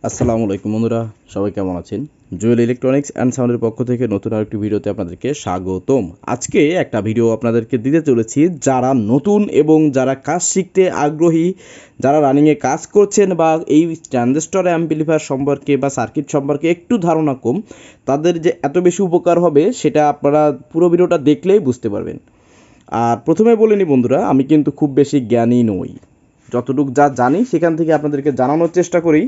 আসসালামু আলাইকুম বন্ধুরা, সবাই কেমন আছেন? জুয়েল ইলেকট্রনিক্স অ্যান্ড সাউন্ডের পক্ষ থেকে নতুন আরেকটি ভিডিওতে আপনাদেরকে স্বাগতম। আজকে একটা ভিডিও আপনাদেরকে দিতে চলেছি যারা নতুন এবং যারা কাজ শিখতে আগ্রহী, যারা রানিংয়ে কাজ করছেন বা এই ট্রানজিস্টর অ্যাম্পলিফায়ার সম্পর্কে বা সার্কিট সম্পর্কে একটু ধারণা কম, তাদের যে এত বেশি উপকার হবে সেটা আপনারা পুরো ভিডিওটা দেখলেই বুঝতে পারবেন। আর প্রথমে বলে নিই বন্ধুরা, আমি কিন্তু খুব বেশি জ্ঞানী নই, যতটুকু যা জানি সেখান থেকে আপনাদেরকে জানানোর চেষ্টা করি।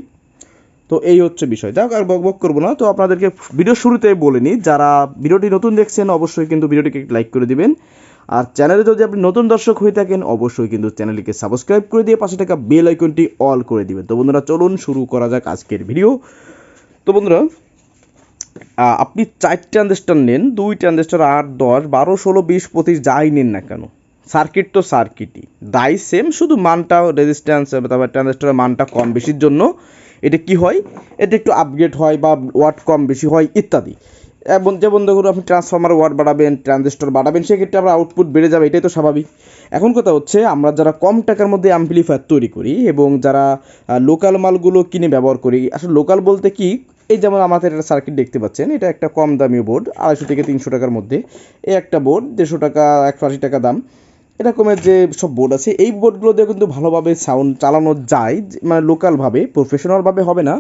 তো এই হচ্ছে বিষয়। যাক, আর বকবক করবো না। তো আপনাদেরকে ভিডিও শুরুতে বলে নিই, যারা ভিডিওটি নতুন দেখছেন অবশ্যই কিন্তু ভিডিওটিকে লাইক করে দিবেন। আর চ্যানেলে যদি আপনি নতুন দর্শক হয়ে থাকেন অবশ্যই কিন্তু চ্যানেলটিকে সাবস্ক্রাইব করে দিয়ে পাশে থাকা বেল আইকনটি অল করে দিবেন। তো বন্ধুরা চলুন শুরু করা যাক আজকের ভিডিও। তো বন্ধুরা, আপনি 4 ট্রানজিস্টর নেন, 2 ট্রানজিস্টর 8, 10, 12, 16, 20, 25 যাই নেন না কেন, সার্কিট তো সার্কিটই, দাই সেম, শুধু মানটা রেজিস্ট্যান্স তারপর ট্রানজিস্টরের মানটা কম বেশির জন্য এটা কি হয়, এটা একটু আপগ্রেড হয় বা ওয়াট কম বেশি হয় ইত্যাদি। এবং যেমন দেখুন, আপনি ট্রান্সফর্মার ওয়াট বাড়াবেন, ট্রানজিস্টর বাড়াবেন, সেক্ষেত্রে আপনার আউটপুট বেড়ে যাবে, এটাই তো স্বাভাবিক। এখন কথা হচ্ছে, আমরা যারা কম টাকার মধ্যে অ্যাম্পলিফায়ার তৈরি করি এবং যারা লোকাল মালগুলো কিনে ব্যবহার করি, আসলে লোকাল বলতে কি, এই যেমন আমাদের একটা সার্কিট দেখতে পাচ্ছেন, এটা একটা কম দামি বোর্ড, 250 থেকে 300 টাকার মধ্যে। এই একটা বোর্ড 150 টাকা, 180 টাকা দাম। এরকমের যে সব বোর্ড আছে, এই বোর্ডগুলো দিয়ে কিন্তু ভালোভাবে সাউন্ড চালানো যায়, মানে লোকালভাবে, প্রফেশনালভাবে হবে না।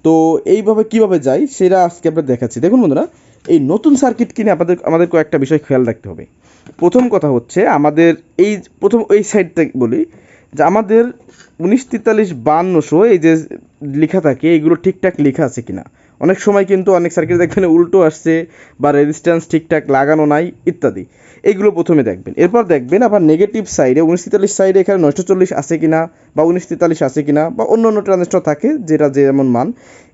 তো এইভাবে কিভাবে যায় সেটা আজকে আমরা দেখাচ্ছি। দেখুন বন্ধুরা, এই নতুন সার্কিট কিনে আমাদের কয়েকটা বিষয় খেয়াল রাখতে হবে। প্রথম কথা হচ্ছে, আমাদের এই প্রথম এই সাইড থেকে বলি যে আমাদের 1943-5200 এই যে লেখা থাকে, এইগুলো ঠিকঠাক লেখা আছে কিনা। অনেক সময় কিন্তু অনেক সার্কিট দেখবেন উল্টো আসছে বা রেজিস্ট্যান্স ঠিকঠাক লাগানো নাই ইত্যাদি। এইগুলো প্রথমে দেখবেন। এরপর দেখবেন আবার নেগেটিভ সাইডে 1943 সাইডে এখানে 940 আছে কিনা বা 1943 আছে কিনা বা অন্য অন্য ট্রানজিস্টর থাকে যেটা যেমন মান।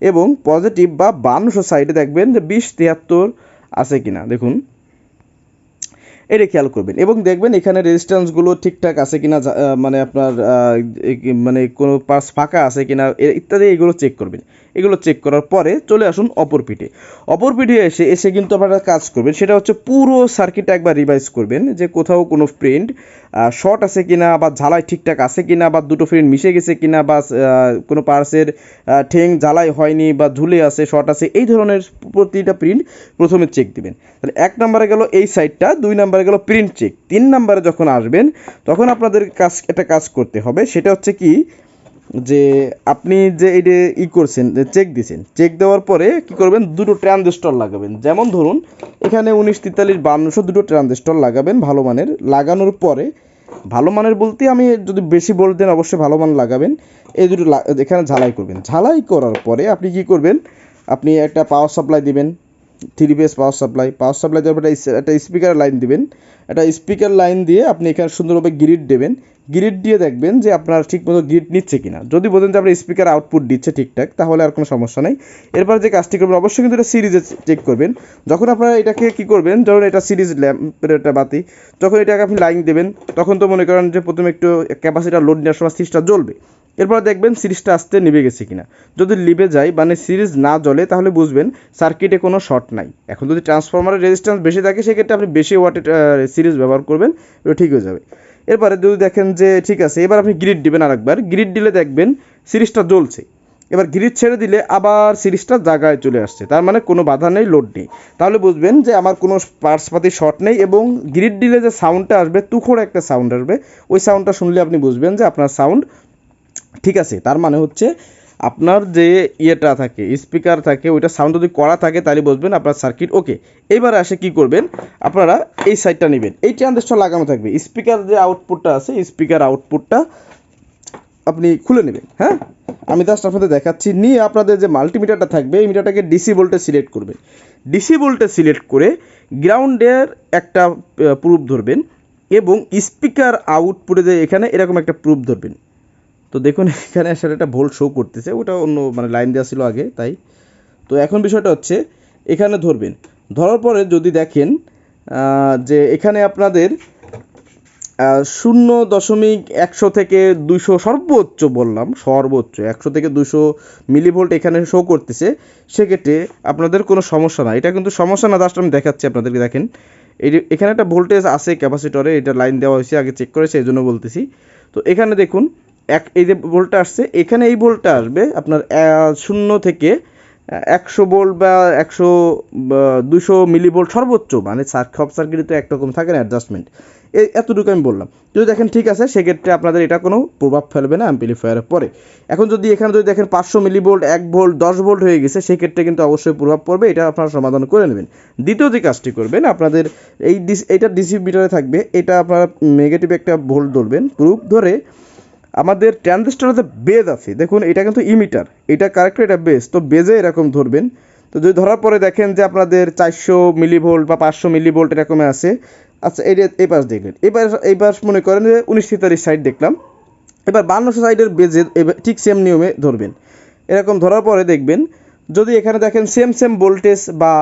এবং পজিটিভ বা 5200 সাইডে দেখবেন যে 2073 আছে কিনা। দেখুন, এটা খেয়াল করবেন এবং দেখবেন এখানে রেজিস্ট্যান্সগুলো ঠিকঠাক আছে কিনা, মানে আপনার মানে কোনো পার্স ফাঁকা আছে কিনা ইত্যাদি, এগুলো চেক করবেন। এগুলো চেক করার পরে চলে আসুন অপর পিঠে। অপর পিঠে এসে এসে কিন্তু আপনারা কাজ করবেন, সেটা হচ্ছে পুরো সার্কিট একবার রিভাইজ করবেন যে কোথাও কোনো প্রিন্ট শর্ট আছে কিনা বা ঝালাই ঠিকঠাক আছে কিনা বা দুটো প্রিন্ট মিশে গেছে কিনা বা কোনো পার্সের ঠেং ঝালাই হয়নি বা ঝুলে আছে, শর্ট আছে, এই ধরনের প্রতিটা প্রিন্ট প্রথমে চেক দিবেন। তাহলে 1 নম্বরে গেল এই সাইডটা, 2 নম্বরে গেল প্রিন্ট চেক। 3 নম্বরে যখন আসবেন তখন আপনাদের একটা কাজ করতে হবে, সেটা হচ্ছে কি, যে আপনি যে এই যে করছেন, যে চেক দিয়েছেন, চেক দেওয়ার পরে কি করবেন, দুটো ট্রানজিস্টর লাগাবেন। যেমন ধরুন এখানে 1943-5200 দুটো ট্রানজিস্টর লাগাবেন ভালো মানের। লাগানোর পরে, ভালো মানের বলতে আমি যদি বেশি বলতেন অবশ্যই ভালো মান লাগাবেন। এই দুটো এখানে ঝালাই করবেন। ঝালাই করার পরে আপনি কি করবেন, আপনি একটা পাওয়ার সাপ্লাই দিবেন, 3 ফেজ পাওয়ার সাপ্লাই দেওয়ার পরে একটা স্পিকার লাইন দিবেন। একটা স্পিকার লাইন দিয়ে আপনি এখানে সুন্দরভাবে গ্রিড দেবেন। গ্রিড দিয়ে দেখবেন যে আপনার ঠিকমতো গ্রিড নিচ্ছে কিনা। যদি বলেন যে আপনার স্পিকার আউটপুট দিচ্ছে ঠিকঠাক, তাহলে আর কোনো সমস্যা নেই। এরপর যে কাজটি করবেন, অবশ্যই কিন্তু এটা সিরিজে চেক করবেন। যখন আপনারা এটাকে কি করবেন, যখন এটা সিরিজ ল্যাম্পের একটা বাতি, যখন এটাকে আপনি লাইন দেবেন, তখন তো মনে করেন যে প্রথমে একটু ক্যাপাসিটার লোড নেওয়ার সময় সিরিজটা জ্বলবে। এরপর দেখবেন সিরিজটা আস্তে নিভে গেছে কিনা। যদি নিভে যায়, মানে সিরিজ না জ্বলে, তাহলে বুঝবেন সার্কিটে কোনো শর্ট নাই। এখন যদি ট্রান্সফরমারের রেজিস্ট্যান্স বেশি থাকে, সেক্ষেত্রে আপনি বেশি ওয়াটের সিরিজ ব্যবহার করবেন, এটা ঠিক হয়ে যাবে। এরপরে যদি দেখেন যে ঠিক আছে, এবার আপনি গ্রিড দিবেন আরেকবার। গ্রিড দিলে দেখবেন সিরিজটা জ্বলছে। এবার গ্রিড ছেড়ে দিলে আবার সিরিজটা জায়গায় চলে আসছে, তার মানে কোনো বাধা নেই, লোড নেই। তাহলে বুঝবেন যে আমার কোনো পার্টসপাতি শর্ট নেই। এবং গ্রিড দিলে যে সাউন্ডটা আসবে, তুখোড় একটা সাউন্ড আসবে, ওই সাউন্ডটা শুনলে আপনি বুঝবেন যে আপনার সাউন্ড ঠিক আছে। তার মানে হচ্ছে আপনার যে ইয়েটা থাকে, স্পিকার থাকে, ওইটা সাউন্ড যদি করা থাকে তাহলে বুঝবেন আপনার সার্কিট ওকে। এবার আসে কি করবেন, আপনারা এই সাইডটা নেবেন, এই ট্রানজিস্টর লাগানো থাকবে। স্পিকার যে আউটপুটটা আছে, স্পিকার আউটপুটটা আপনি খুলে নেবেন। হ্যাঁ, আমি জাস্ট আপনাদের দেখাচ্ছি। নিয়ে আপনাদের যে মাল্টিমিটারটা থাকবে, এই মিটারটাকে ডিসি ভোল্টেজ সিলেক্ট করবেন। ডিসি ভোল্টেজ সিলেক্ট করে গ্রাউন্ডের একটা প্রুফ ধরবেন এবং স্পিকার আউটপুটে যে এখানে এরকম একটা প্রুফ ধরবেন। তো দেখুন এখানে আসলে একটা ভোল্ট শো করতেছে, ওটা অন্য মানে লাইন দেওয়া ছিল আগে, তাই। তো এখন বিষয়টা হচ্ছে, এখানে ধরবেন। ধরার পরে যদি দেখেন যে এখানে আপনাদের 0.100 থেকে 200 সর্বোচ্চ, বললাম সর্বোচ্চ 100 থেকে 200 মিলিভোল্ট এখানে শো করতেছে, সেক্ষেত্রে আপনাদের কোনো সমস্যা না। এটা কিন্তু সমস্যা না, জাস্ট আমি দেখাচ্ছি আপনাদেরকে। দেখেন এখানে একটা ভোল্টেজ আছে ক্যাপাসিটরে, এটা লাইন দেওয়া হয়েছে, আগে চেক করেছে, এই জন্য বলতেছি। তো এখানে দেখুন এই যে ভোল্টটা আসছে এখানে এই ভোল্টটা আসবে আপনার 0 থেকে 100 ভোল্ট বা 200 মিলি ভোল্ট সর্বোচ্চ, মানে সব সার্কিটে তো একরকম থাকে না অ্যাডজাস্টমেন্ট, এতটুকু আমি বললাম। যদি দেখেন ঠিক আছে সেক্ষেত্রে আপনাদের এটা কোনো প্রভাব ফেলবে না অ্যাম্পলিফায়ারের পরে। এখন যদি এখানে যদি দেখেন 500 মিলি ভোল্ট 1 ভোল্ট 10 ভোল্ট হয়ে গেছে সেক্ষেত্রে কিন্তু অবশ্যই প্রভাব পড়বে, এটা আপনারা সমাধান করে নেবেন। দ্বিতীয় যে কাজটি করবেন আপনাদের এইটা ডিসি মিটারে থাকবে, এটা আপনারা নেগেটিভ একটা ভোল্ট ধরবেন, প্রুফ ধরে আমাদের ট্রানজিস্টরে বেজ আছে দেখুন, এটা কিন্তু ইমিটার, এটা কারেক্ট, এটা বেজ, তো বেজে এরকম ধরবেন। তো যদি ধরার পরে দেখেন যে আপনাদের 400 মিলি ভোল্ট বা 500 মিলি ভোল্ট এরকমে আছে, আচ্ছা এই পাশ দেখলেন, এই পাশ মনে করেন যে 1943 সাইড দেখলাম, এবার 5200 সাইডের বেজে ঠিক সেম নিয়মে ধরবেন। এরকম ধরার পরে দেখবেন যদি এখানে দেখেন সেম ভোল্টেজ বা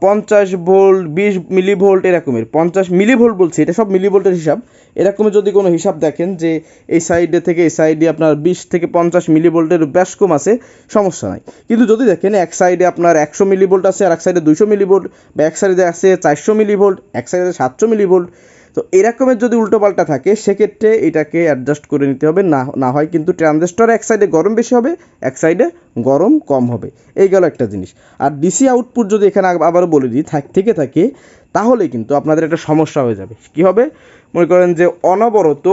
50 ভোল্ট 20 মিলি ভোল্ট এরকমের, 50 মিলি ভোল্ট বলছি, এটা সব মিলি ভোল্টের হিসাব, এরকমের যদি কোনো হিসাব দেখেন যে এই সাইডে থেকে এই সাইডে আপনার 20 থেকে 50 মিলি ভোল্টের বেশ কম আছে, সমস্যা নাই। কিন্তু যদি দেখেন এক সাইডে আপনার 100 মিলি ভোল্ট আছে আর এক সাইডে 200 মিলি ভোল্ট, বা এক সাইডে আছে 400 মিলি ভোল্ট এক সাইডে 700 মিলি ভোল্ট, তো এরকমের যদি উল্টোপাল্টা থাকে সেক্ষেত্রে এটাকে অ্যাডজাস্ট করে নিতে হবে, না হয় কিন্তু ট্রানজিস্টর এক সাইডে গরম বেশি হবে এক সাইডে গরম কম হবে, এই গেল একটা জিনিস। আর ডিসি আউটপুট যদি এখানে আবারও বলে দিই থেকে থাকে তাহলে কিন্তু আপনাদের একটা সমস্যা হয়ে যাবে। কী হবে, মনে করেন যে অনবরত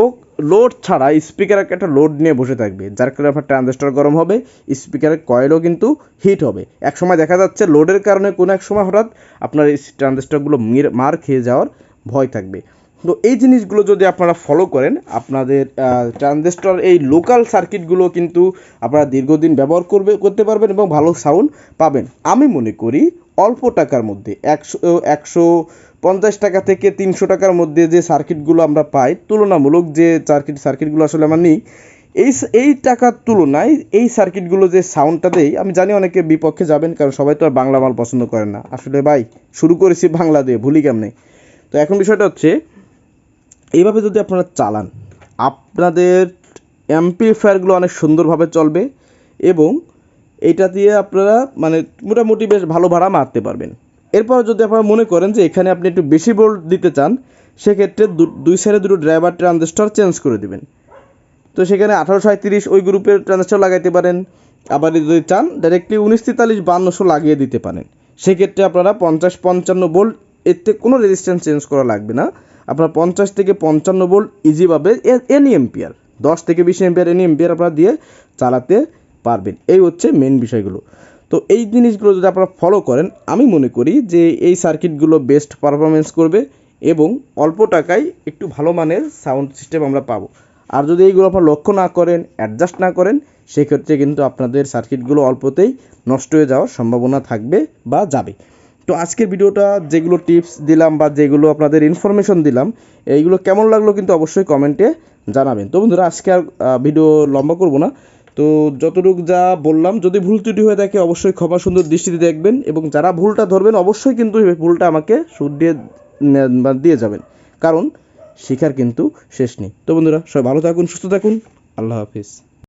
লোড ছাড়া স্পিকার একটা লোড নিয়ে বসে থাকবে, যার কারণে আপনার ট্রানজিস্টর গরম হবে, স্পিকারের কয়েলও কিন্তু হিট হবে। এক সময় দেখা যাচ্ছে লোডের কারণে কোনো এক সময় হঠাৎ আপনার এই ট্রানজিস্টরগুলো মার খেয়ে যাওয়ার ভয় থাকবে। তো এই জিনিসগুলো যদি আপনারা ফলো করেন আপনাদের ট্রানজিস্টর এই লোকাল সার্কিটগুলো কিন্তু আপনারা দীর্ঘদিন ব্যবহার করতে পারবেন এবং ভালো সাউন্ড পাবেন। আমি মনে করি অল্প টাকার মধ্যে 150 টাকা থেকে 300 টাকার মধ্যে যে সার্কিটগুলো আমরা পাই, তুলনামূলক যে সার্কিটগুলো আসলে আমার নেই, এই টাকার তুলনায় এই সার্কিটগুলো যে সাউন্ডটা দেয়, আমি জানি অনেকে বিপক্ষে যাবেন কারণ সবাই তো আর বাংলা মাল পছন্দ করেন না, আসলে ভাই শুরু করেছি বাংলা দিয়ে, ভুলি কেমনে। তো এখন বিষয়টা হচ্ছে এইভাবে যদি আপনারা চালান আপনাদের অ্যাম্পলিফায়ারগুলো অনেক সুন্দরভাবে চলবে এবং এটা দিয়ে আপনারা মানে মোটামুটি বেশ ভালো ভাড়া মারতে পারবেন। এরপর যদি আপনারা মনে করেন যে এখানে আপনি একটু বেশি ভোল্ট দিতে চান সেক্ষেত্রে দুই সাইডে দুটো ড্রাইভার ট্রানজিস্টর চেঞ্জ করে দিবেন। তো সেখানে 1837 ওই গ্রুপের ট্রানজিস্টর লাগাইতে পারেন, আবার যদি চান ডাইরেক্টলি 1943 5200 লাগিয়ে দিতে পারেন। সেক্ষেত্রে আপনারা 50-55 ভোল্ট, এতে কোনো রেজিস্ট্যান্স চেঞ্জ করা লাগবে না, আপনার 50 থেকে 55 ভোল্ট ইজিভাবে এনি এম্পিয়ার 10 থেকে 20 এম্পিয়ার এনি এম্পিয়ার আপনারা দিয়ে চালাতে পারবেন। এই হচ্ছে মেন বিষয়গুলো। তো এই জিনিসগুলো যদি আপনারা ফলো করেন আমি মনে করি যে এই সার্কিটগুলো বেস্ট পারফরমেন্স করবে এবং অল্প টাকায় একটু ভালো মানের সাউন্ড সিস্টেম আমরা পাবো। আর যদি এইগুলো আপনারা লক্ষ্য না করেন অ্যাডজাস্ট না করেন সেক্ষেত্রে কিন্তু আপনাদের সার্কিটগুলো অল্পতেই নষ্ট হয়ে যাওয়ার সম্ভাবনা থাকবে বা যাবে। তো আজকের ভিডিওটা যেগুলো টিপস দিলাম বা যেগুলো আপনাদের ইনফরমেশন দিলাম এইগুলো কেমন লাগলো কিন্তু অবশ্যই কমেন্টে জানাবেন। তো বন্ধুরা আজকে আর ভিডিও লম্বা করব না, তো যতটুকু যা বললাম যদি ভুল ত্রুটি হয়ে থাকে অবশ্যই ক্ষমা সুন্দর দৃষ্টিতে দেখবেন এবং যারা ভুলটা ধরবেন অবশ্যই কিন্তু ভুলটা আমাকে দিয়ে যাবেন, কারণ শেখার কিন্তু শেষ নেই। তো বন্ধুরা সবাই ভালো থাকুন সুস্থ থাকুন, আল্লাহ হাফিজ।